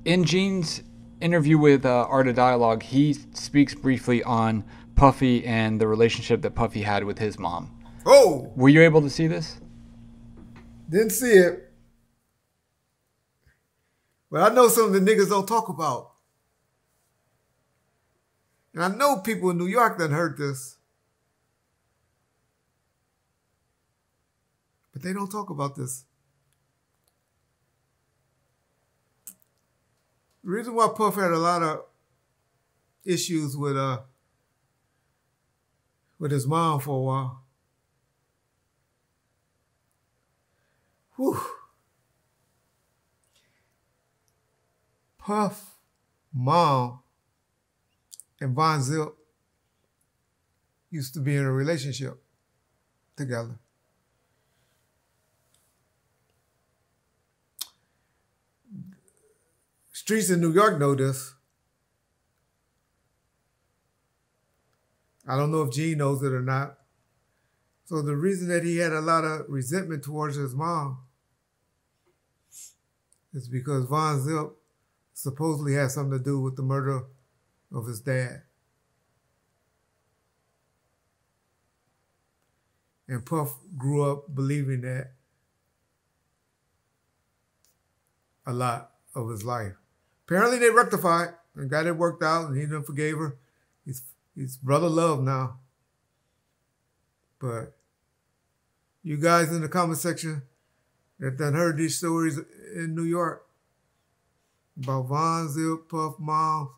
In Gene's interview with Art of Dialogue, he speaks briefly on Puffy and the relationship that Puffy had with his mom. Oh, Were you able to see this? didn't see it, but I know something the niggas don't talk about. And I know people in New York done heard this, but they don't talk about this. The reason why Puff had a lot of issues with his mom for a while. Whew. Puff, mom, and Von Zip used to be in a relationship together. Streets in New York know this. I don't know if Gene knows it or not. So the reason that he had a lot of resentment towards his mom is because Von Zip supposedly had something to do with the murder of his dad. And Puff grew up believing that a lot of his life. Apparently they rectified and got it worked out, and he done forgave her. He's brother love now. But you guys in the comment section that done heard these stories in New York about Von Zip, Puff mom,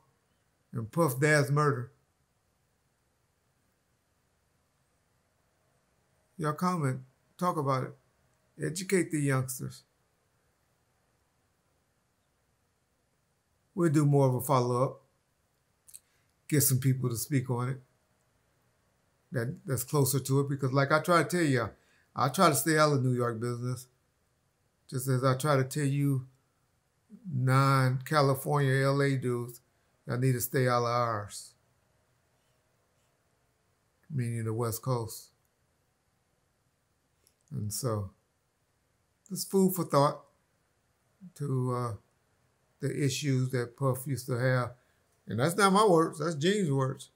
and Puff dad's murder. Y'all comment, talk about it. Educate the youngsters. We'll do more of a follow-up. Get some people to speak on it that's closer to it, because like I try to tell you, I try to stay out of New York business, just as I try to tell you non-California LA dudes, y'all need to stay out of ours, meaning the West Coast. And so, this food for thought to the issues that Puff used to have. And that's not my words, that's Gene's words.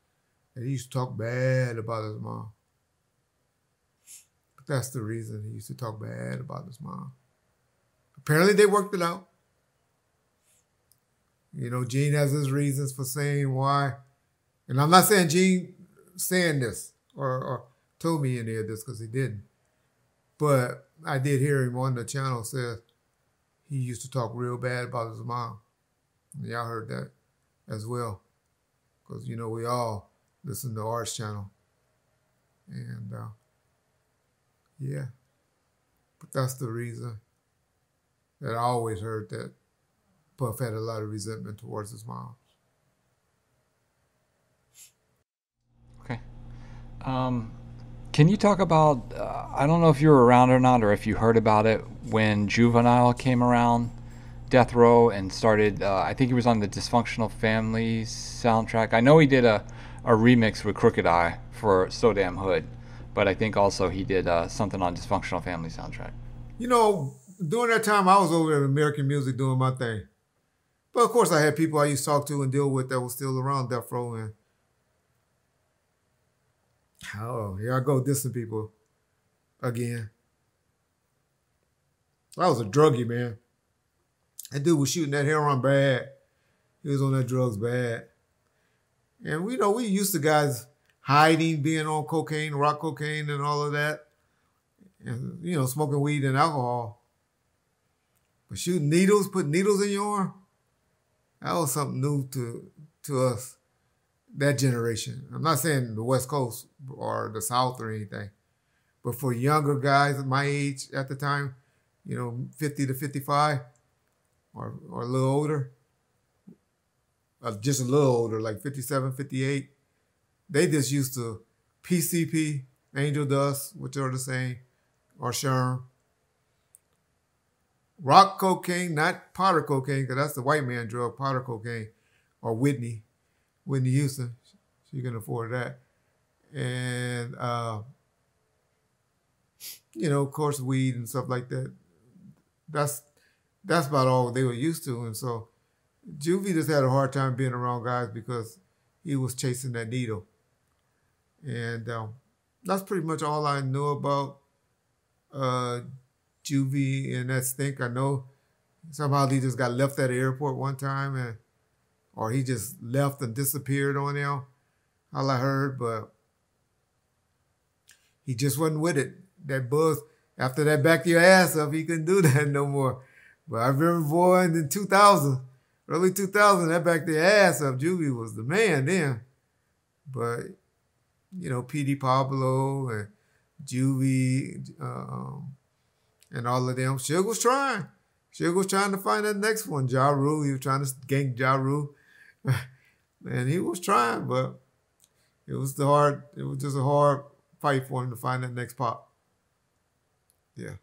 And he used to talk bad about his mom. But that's the reason he used to talk bad about his mom. Apparently they worked it out. You know, Gene has his reasons for saying why. And I'm not saying Gene saying this or told me any of this, because he didn't. But I did hear him on the channel say he used to talk real bad about his mom. And y'all heard that as well. Because, you know, we all listen to Art's channel. And, yeah. But that's the reason that I always heard that Puff had a lot of resentment towards his mom. Okay. Can you talk about, I don't know if you were around or not, or if you heard about it, when Juvenile came around Death Row and started, I think he was on the Dysfunctional Families soundtrack. I know he did a remix with Crooked Eye for So Damn Hood, but I think also he did something on Dysfunctional Family soundtrack. You know, during that time, I was over at American Music doing my thing. But of course, I had people I used to talk to and deal with that were still around Death Row. And oh, here I go dissing people again. I was a druggie, man. That dude was shooting that heroin bad. He was on that drugs bad. And we know we used to guys hiding, being on cocaine, rock cocaine and all of that. And, you know, smoking weed and alcohol. But shooting needles, putting needles in your arm, that was something new to us, that generation. I'm not saying the West Coast or the South or anything. But for younger guys at my age at the time, you know, 50 to 55 or a little older, just a little older, like 57, 58, they just used to PCP, Angel Dust, which are the same, or Sherm. Rock cocaine, not powder cocaine, because that's the white man drug, powder cocaine, or Whitney Houston. She can afford that. And, you know, of course, weed and stuff like that. That's about all they were used to. And so Juvie just had a hard time being around guys because he was chasing that needle. And that's pretty much all I know about Juvie and that stink. I know somehow he just got left at the airport one time, or he just left and disappeared on there. All I heard, but he just wasn't with it. That buzz, after that back your ass up, he couldn't do that no more. But I remember, boy, in the 2000, early 2000, that back their ass up, Juvie was the man then. But, you know, P.D. Pablo and Juvie and all of them, Suge was trying. Suge was trying to find that next one, Ja Rule. He was trying to gank Ja Rule. And he was trying, but it was just a hard fight for him to find that next pop. Yeah.